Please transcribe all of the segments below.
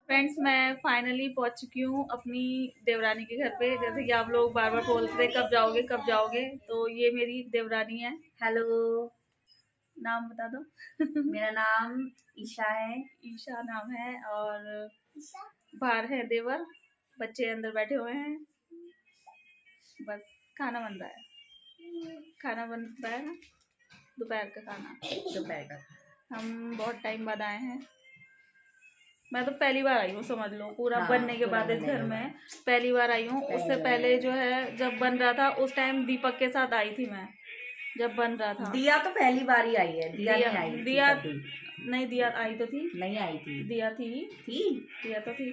Friends, मैं finally पहुंच चुकी हूँ अपनी देवरानी के घर पे। जैसे कि आप लोग बार बार बोल रहे कब जाओगे कब जाओगे, तो ये मेरी देवरानी है। हेलो, नाम बता दो। मेरा नाम ईशा है। ईशा नाम है। और बाहर है देवर, बच्चे अंदर बैठे हुए हैं। बस खाना बन रहा है, खाना बन रहा है ना, दोपहर का खाना। दोपहर का हम बहुत टाइम बाद आए हैं। मैं तो पहली बार आई हूँ, समझ लो पूरा हाँ, बनने के पूरा बाद इस बनने घर के में बाद। पहली बार आई हूँ। पहली उससे बार पहले आई। जो है जब बन रहा था उस टाइम दीपक के साथ आई थी मैं, जब बन रहा था। दिया तो पहली बार ही आई है, दिया दिया नहीं आई थी दिया कभी। नहीं, दिया आई तो थी। नहीं आई थी। दिया थी। थी दिया तो थी।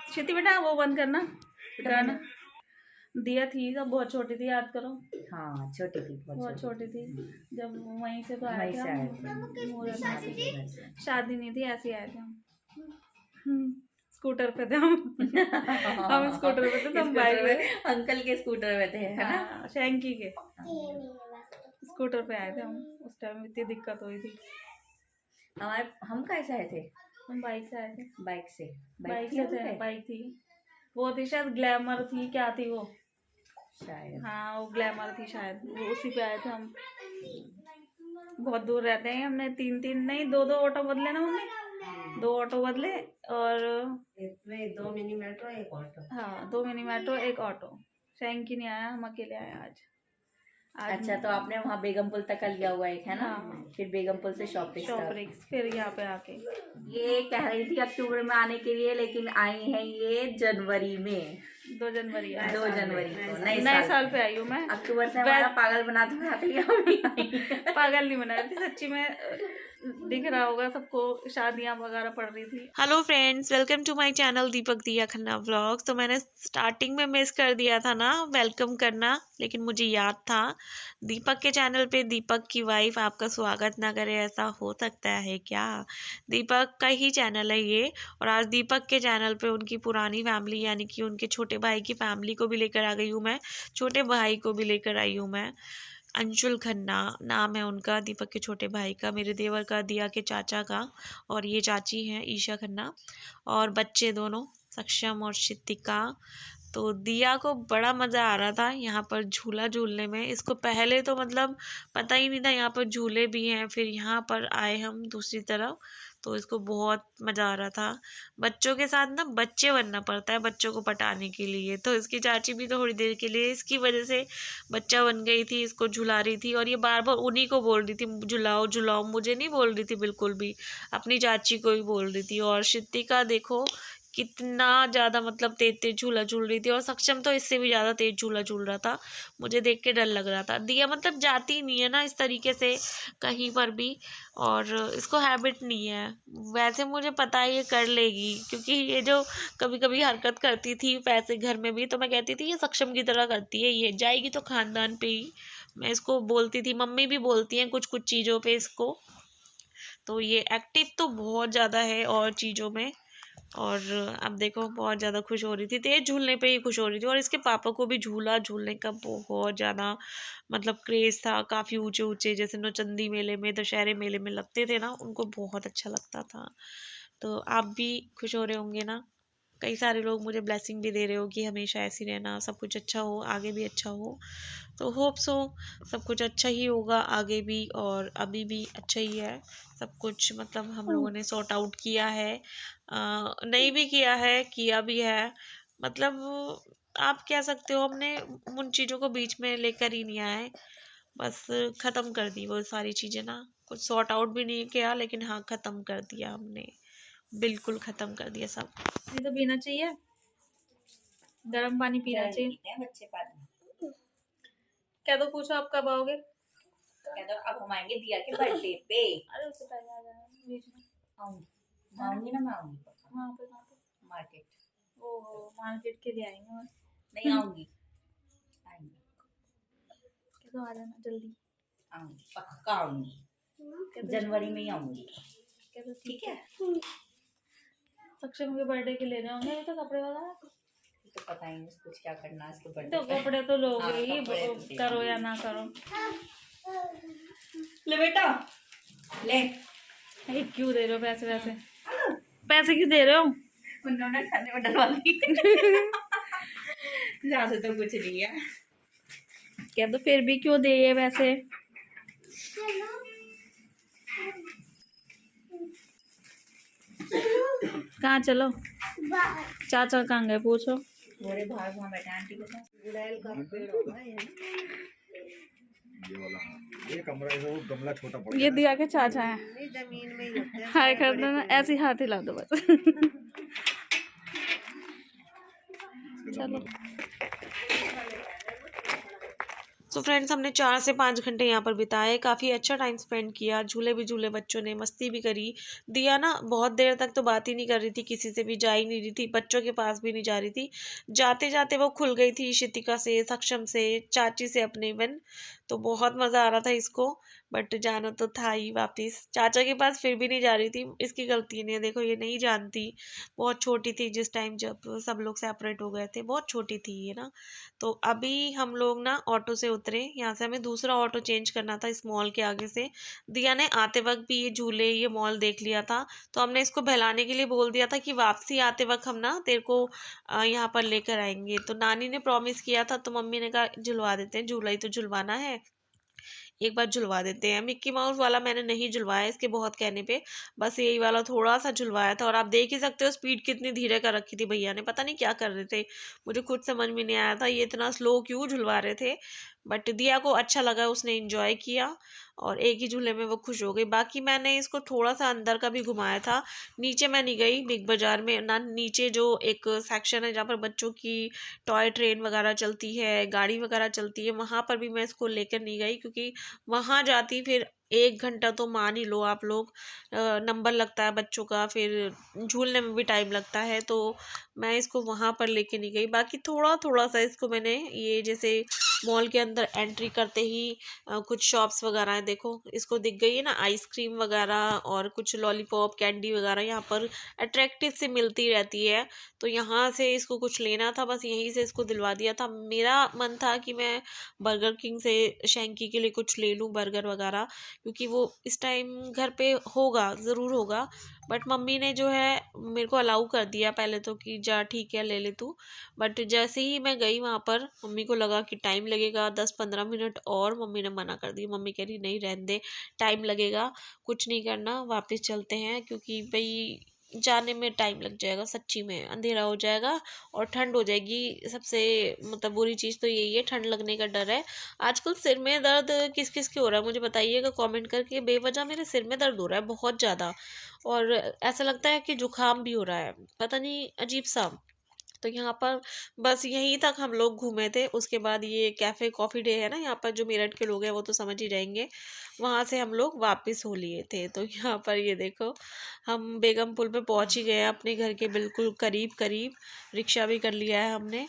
क्षिति बेटा वो बंद करना गाना। दिया थी जब बहुत छोटी थी, याद करो। हाँ, छोटी थी, बहुत छोटी थी जब वहीं से तो आए वहीं थे से हम। आए थे। मुहूर्त शादी के में घर से। शादी नहीं थी, ऐसे ही आए थे हम। स्कूटर पे थे हम। हम स्कूटर पे थे, तुम बाइक स्कूटर पे। में, अंकल के स्कूटर में थे, है ना? हाँ, शैंकी के स्कूटर पे आए थे हम। उस टाइम इतनी दिक्कत हुई थी। हम कैसे आए थे? हम बाइक से आए थे। बाइक से। बाइक थी से हम थे, पे? बाइक थी। वो थी शायद ग्लैमर थी, क्या थी वो। शायद। हाँ, वो ग्लैमर थी शायद, वो उसी पे आए थे हम। बहुत दूर रहते हैं, हमने तीन तीन नहीं दो दो ऑटो बदले ना हमने। दो ऑटो बदले। और इसमें 2 मिनी मेट्रो, एक ऑटो। हाँ, 2 मिनी मेट्रो, एक ऑटो। शैंकी नहीं आया, हम अकेले आए आज। अच्छा, तो आपने वहाँ बेगमपुल तक का लिया हुआ एक, है ना? हाँ। फिर बेगमपुल से शॉपिंग शॉप स्टार्ट। रिक्स, फिर यहाँ पे आके। ये कह रही थी अक्टूबर में आने के लिए, लेकिन आई है ये जनवरी में। 2 जनवरी है। 2 जनवरी को नए साल पे आई हूँ मैं। अक्टूबर से हमारा पागल बनाते बनाते यहाँ भी आई। पागल नहीं बना रही थी सच्ची में। दिख रहा होगा सबको, शादियां वगैरह पड़ रही थी। Hello friends, welcome to my channel Deepak Diya Khanna vlogs. तो मैंने स्टार्टिंग में मिस कर दिया था ना वेलकम करना, लेकिन मुझे याद था दीपक के चैनल पे दीपक की वाइफ आपका स्वागत ना करे, ऐसा हो सकता है क्या? दीपक का ही चैनल है ये। और आज दीपक के चैनल पे उनकी पुरानी फैमिली यानी कि उनके छोटे भाई की फैमिली को भी लेकर आ गई हूँ मैं, छोटे भाई को भी लेकर आई हूँ मैं। अंशुल खन्ना नाम है उनका, दीपक के छोटे भाई का, मेरे देवर का, दिया के चाचा का। और ये चाची हैं ईशा खन्ना। और बच्चे दोनों सक्षम और शितिका। तो दिया को बड़ा मज़ा आ रहा था यहाँ पर झूला झूलने में। इसको पहले तो मतलब पता ही नहीं था यहाँ पर झूले भी हैं। फिर यहाँ पर आए हम दूसरी तरफ, तो इसको बहुत मज़ा आ रहा था। बच्चों के साथ ना बच्चे बनना पड़ता है बच्चों को पटाने के लिए। तो इसकी चाची भी थोड़ी देर के लिए इसकी वजह से बच्चा बन गई थी, इसको झुला रही थी। और ये बार बार उन्हीं को बोल रही थी झुलाओ झुलाओ, मुझे नहीं बोल रही थी बिल्कुल भी, अपनी चाची को ही बोल रही थी। और शितिका देखो कितना ज़्यादा मतलब तेज तेज झूला झूल रही थी, और सक्षम तो इससे भी ज़्यादा तेज झूला झूल रहा था। मुझे देख के डर लग रहा था। दिया मतलब जाती नहीं है ना इस तरीके से कहीं पर भी, और इसको हैबिट नहीं है। वैसे मुझे पता है ये कर लेगी, क्योंकि ये जो कभी कभी हरकत करती थी पैसे घर में भी, तो मैं कहती थी ये सक्षम की तरह करती है, ये जाएगी तो खानदान पे ही। मैं इसको बोलती थी, मम्मी भी बोलती हैं कुछ कुछ चीज़ों पे इसको। तो ये एक्टिव तो बहुत ज़्यादा है और चीज़ों में। और अब देखो बहुत ज़्यादा खुश हो रही थी, तेज झूलने पे ही खुश हो रही थी। और इसके पापा को भी झूला झूलने का बहुत ज़्यादा मतलब क्रेज़ था। काफ़ी ऊंचे ऊंचे जैसे नौचंदी मेले में, दशहरे मेले में लगते थे ना, उनको बहुत अच्छा लगता था। तो आप भी खुश हो रहे होंगे ना? कई सारे लोग मुझे ब्लेसिंग भी दे रहे हो कि हमेशा ऐसी रहना, सब कुछ अच्छा हो, आगे भी अच्छा हो। तो होप सो सब कुछ अच्छा ही होगा आगे भी, और अभी भी अच्छा ही है सब कुछ। मतलब हम लोगों ने सॉर्ट आउट किया है, नहीं भी किया है, किया भी है। मतलब आप कह सकते हो हमने उन चीज़ों को बीच में लेकर ही नहीं आए, बस ख़त्म कर दी वो सारी चीज़ें ना। कुछ सॉर्ट आउट भी नहीं किया, लेकिन हाँ ख़त्म कर दिया हमने, बिल्कुल ख़त्म कर दिया सब। ये तो पीना चाहिए, गर्म पानी पीना चाहिए। बच्चे पानी। क्या तो पूछो आप कब आओगे। कह दो अब हम आएंगे दिया के बर्थडे पे। अरे उससे पहले आ जाना बीच में। आऊंगी ना, मैं आऊंगी वहाँ पे मार्केट। ओहो, मार्केट के लिए आएंगे और नहीं आऊंगी, आएंगे, क्या तो आ जाना जल्दी। आऊंगी, पक्का आऊंगी, जनवरी में ही आऊंगी। क्या तो ठीक है। सक्षम के बर्थडे के ले रहे होंगे ये तो कपड़े वगैरह। तो पता ही नहीं कुछ क्या करना है इसके तो बर्थडे पे। कपड़े तो लोगे हाँ, ही, कपड़े तो करो या ना करो। ले बेटा, ले। क्यों दे रहे हो पैसे? वैसे पैसे क्यों दे रहे हो? उन्होंने खाने में डलवा दी। ज्यादा तो कुछ नहीं है। क्या तो फिर भी क्यों दे ये वैसे? कहाँ चलो? चाचा कहाँ गए पूछो। बोरे बाहर वहाँ बैठे आंटी के साथ। ये कमरा है, वो गमला छोटा पड़ ये दिया के चाचा है। जमीन में ही लगते हैं। हाय कर देना, ऐसे ही हाथ हिला दो बस। चलो सो फ्रेंड्स, हमने 4 से 5 घंटे यहाँ पर बिताए, काफ़ी अच्छा टाइम स्पेंड किया, झूले भी झूले बच्चों ने, मस्ती भी करी। दिया ना बहुत देर तक तो बात ही नहीं कर रही थी, किसी से भी जा ही नहीं रही थी, बच्चों के पास भी नहीं जा रही थी। जाते जाते वो खुल गई थी शितिका से, सक्षम से, चाची से अपने इवन। तो बहुत मज़ा आ रहा था इसको, बट जाना तो था ही वापस। चाचा के पास फिर भी नहीं जा रही थी, इसकी गलती नहीं है। देखो ये नहीं जानती, बहुत छोटी थी जिस टाइम जब सब लोग सेपरेट हो गए थे, बहुत छोटी थी ये ना। तो अभी हम लोग ना ऑटो से उतरे, यहाँ से हमें दूसरा ऑटो चेंज करना था इस मॉल के आगे से। दिया ने आते वक्त भी ये झूले, ये मॉल देख लिया था, तो हमने इसको बहलाने के लिए बोल दिया था कि वापसी आते वक्त हम ना तेरे को यहाँ पर लेकर आएंगे। तो नानी ने प्रॉमिस किया था, तो मम्मी ने कहा झुलवा देते हैं, झूला ही तो झुलवाना है, एक बार झुलवा देते हैं। मिक्की माउस वाला मैंने नहीं झुलवाया इसके बहुत कहने पे, बस यही वाला थोड़ा सा झुलवाया था। और आप देख ही सकते हो स्पीड कितनी धीरे कर रखी थी भैया ने, पता नहीं क्या कर रहे थे, मुझे खुद समझ में नहीं आया था ये इतना स्लो क्यों झुलवा रहे थे। बट दिया को अच्छा लगा, उसने एंजॉय किया और एक ही झूले में वो खुश हो गई। बाकी मैंने इसको थोड़ा सा अंदर का भी घुमाया था, नीचे मैं नहीं गई बिग बाज़ार में ना। नीचे जो एक सेक्शन है जहाँ पर बच्चों की टॉय ट्रेन वगैरह चलती है, गाड़ी वगैरह चलती है, वहाँ पर भी मैं इसको लेकर नहीं गई, क्योंकि वहाँ जाती फिर 1 घंटा तो मान ही लो आप लोग, नंबर लगता है बच्चों का, फिर झूलने में भी टाइम लगता है, तो मैं इसको वहाँ पर लेके नहीं गई। बाकी थोड़ा थोड़ा सा इसको मैंने ये जैसे मॉल के अंदर एंट्री करते ही कुछ शॉप्स वगैरह हैं, देखो इसको दिख गई है ना, आइसक्रीम वगैरह और कुछ लॉलीपॉप कैंडी वगैरह यहाँ पर अट्रैक्टिव से मिलती रहती है। तो यहाँ से इसको कुछ लेना था, बस यहीं से इसको दिलवा दिया था। मेरा मन था कि मैं बर्गर किंग से शैंकी के लिए कुछ ले लूँ, बर्गर वगैरह, क्योंकि वो इस टाइम घर पे होगा, ज़रूर होगा। बट मम्मी ने जो है मेरे को अलाउ कर दिया पहले तो कि जा ठीक है ले ले तू। बट जैसे ही मैं गई वहाँ पर, मम्मी को लगा कि टाइम लगेगा 10-15 मिनट, और मम्मी ने मना कर दी। मम्मी कह रही नहीं रहने दे, टाइम लगेगा, कुछ नहीं करना, वापस चलते हैं, क्योंकि भाई जाने में टाइम लग जाएगा, सच्ची में अंधेरा हो जाएगा और ठंड हो जाएगी। सबसे मतलब बुरी चीज़ तो यही है, ठंड लगने का डर है। आजकल सिर में दर्द किस किस के हो रहा है मुझे बताइएगा कमेंट करके। बेवजह मेरे सिर में दर्द हो रहा है बहुत ज़्यादा, और ऐसा लगता है कि जुकाम भी हो रहा है, पता नहीं अजीब सा। तो यहाँ पर बस यहीं तक हम लोग घूमे थे। उसके बाद ये कैफ़े कॉफ़ी डे है ना यहाँ पर, जो मेरठ के लोग हैं वो तो समझ ही जाएंगे, वहाँ से हम लोग वापस हो लिए थे। तो यहाँ पर ये देखो हम बेगम पुल पे पहुँच ही गए अपने घर के बिल्कुल करीब करीब, रिक्शा भी कर लिया है हमने।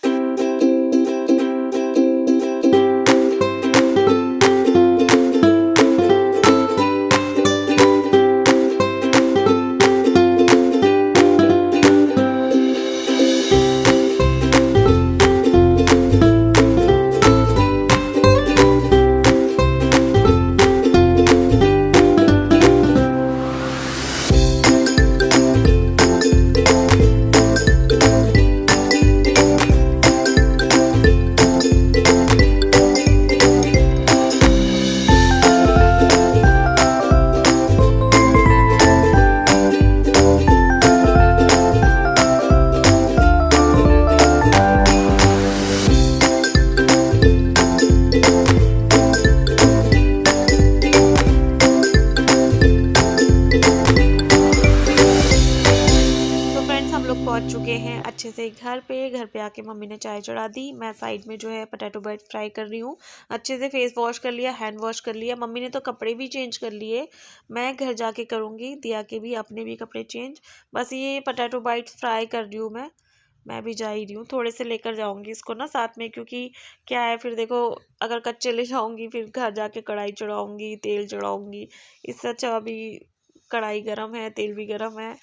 पहुंच चुके हैं अच्छे से घर पे आके मम्मी ने चाय चढ़ा दी। मैं साइड में जो है पोटैटो बाइट फ्राई कर रही हूँ। अच्छे से फेस वॉश कर लिया, हैंड वॉश कर लिया। मम्मी ने तो कपड़े भी चेंज कर लिए, मैं घर जाके करूँगी, दिया के भी अपने भी कपड़े चेंज। बस ये पोटैटो बाइट फ्राई कर रही हूँ मैं भी जा ही रही हूँ। थोड़े से लेकर जाऊँगी इसको ना साथ में, क्योंकि क्या है फिर देखो अगर कच्चे ले जाऊँगी फिर घर जाके कढ़ाई चढ़ाऊँगी, तेल चढ़ाऊँगी। इससे अच्छा अभी कढ़ाई गर्म है, तेल भी गर्म है,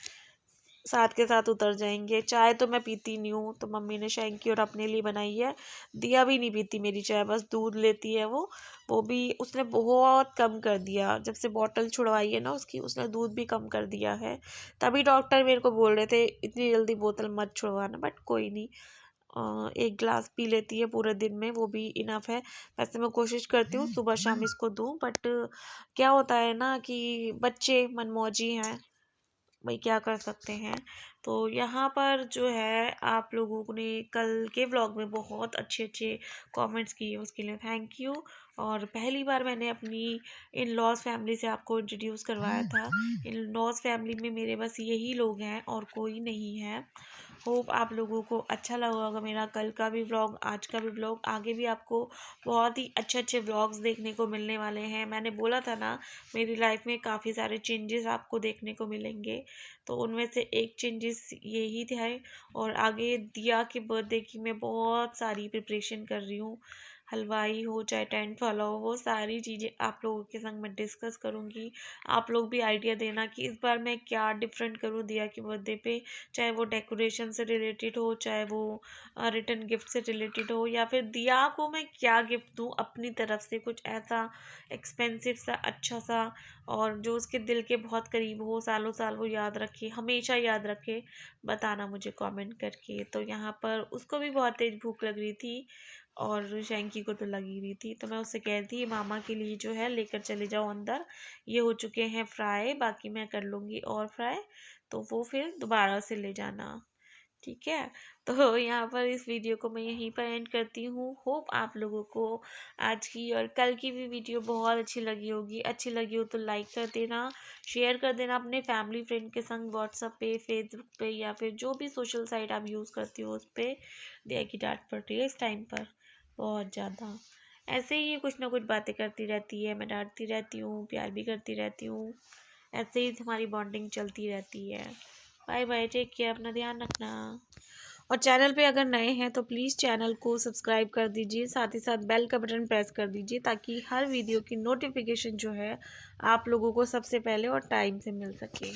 साथ के साथ उतर जाएंगे। चाय तो मैं पीती नहीं हूँ, तो मम्मी ने शैंकी और अपने लिए बनाई है। दिया भी नहीं पीती मेरी चाय, बस दूध लेती है वो भी उसने बहुत कम कर दिया। जब से बॉटल छुड़वाई है ना उसकी, उसने दूध भी कम कर दिया है। तभी डॉक्टर मेरे को बोल रहे थे इतनी जल्दी बोतल मत छुड़वाना, बट कोई नहीं, 1 गिलास पी लेती है पूरे दिन में, वो भी इनफ है। वैसे मैं कोशिश करती हूँ सुबह शाम इसको दूँ, बट क्या होता है ना कि बच्चे मनमौजी हैं, भाई क्या कर सकते हैं। तो यहाँ पर जो है आप लोगों ने कल के व्लॉग में बहुत अच्छे अच्छे कमेंट्स किए, उसके लिए थैंक यू। और पहली बार मैंने अपनी इन लॉज फैमिली से आपको इंट्रोड्यूस करवाया था। इन लॉज फैमिली में मेरे बस यही लोग हैं और कोई नहीं है। होप आप लोगों को अच्छा लगा होगा मेरा कल का भी व्लॉग, आज का भी व्लॉग। आगे भी आपको बहुत ही अच्छे अच्छे व्लॉग्स देखने को मिलने वाले हैं। मैंने बोला था ना मेरी लाइफ में काफ़ी सारे चेंजेस आपको देखने को मिलेंगे, तो उनमें से एक चेंजेस यही थे। और आगे दिया के बर्थडे की मैं बहुत सारी प्रिपरेशन कर रही हूँ। हलवाई हो चाहे टेंट वाला हो, वो सारी चीज़ें आप लोगों के संग मैं डिस्कस करूँगी। आप लोग भी आइडिया देना कि इस बार मैं क्या डिफरेंट करूँ दिया के बर्थडे पे, चाहे वो डेकोरेशन से रिलेटेड हो, चाहे वो रिटर्न गिफ्ट से रिलेटेड हो, या फिर दिया को मैं क्या गिफ्ट दूँ अपनी तरफ से, कुछ ऐसा एक्सपेंसिव सा अच्छा सा और जो उसके दिल के बहुत करीब हो, सालों साल वो याद रखे, हमेशा याद रखे। बताना मुझे कमेंट करके। तो यहाँ पर उसको भी बहुत तेज़ भूख लग रही थी और शैंकी को तो लगी रही थी, तो मैं उससे कह रही थी मामा के लिए जो है लेकर चले जाओ अंदर, ये हो चुके हैं फ्राई, बाकी मैं कर लूँगी और फ्राई, तो वो फिर दोबारा से ले जाना, ठीक है। तो यहाँ पर इस वीडियो को मैं यहीं पर एंड करती हूँ। होप आप लोगों को आज की और कल की भी वीडियो बहुत अच्छी लगी होगी। अच्छी लगी हो तो लाइक कर देना, शेयर कर देना अपने फैमिली फ्रेंड के संग, व्हाट्सएप पे, फेसबुक पे, या फिर जो भी सोशल साइट आप यूज़ करती हो उस पर। दिया की डांट पड़ रही है इस टाइम पर बहुत ज़्यादा, ऐसे ही ये कुछ ना कुछ बातें करती रहती है, मैं डांटती रहती हूँ, प्यार भी करती रहती हूँ, ऐसे ही हमारी बॉन्डिंग चलती रहती है। बाय बाय, टेक केयर, अपना ध्यान रखना। और चैनल पे अगर नए हैं तो प्लीज़ चैनल को सब्सक्राइब कर दीजिए, साथ ही साथ बेल का बटन प्रेस कर दीजिए, ताकि हर वीडियो की नोटिफिकेशन जो है आप लोगों को सबसे पहले और टाइम से मिल सके।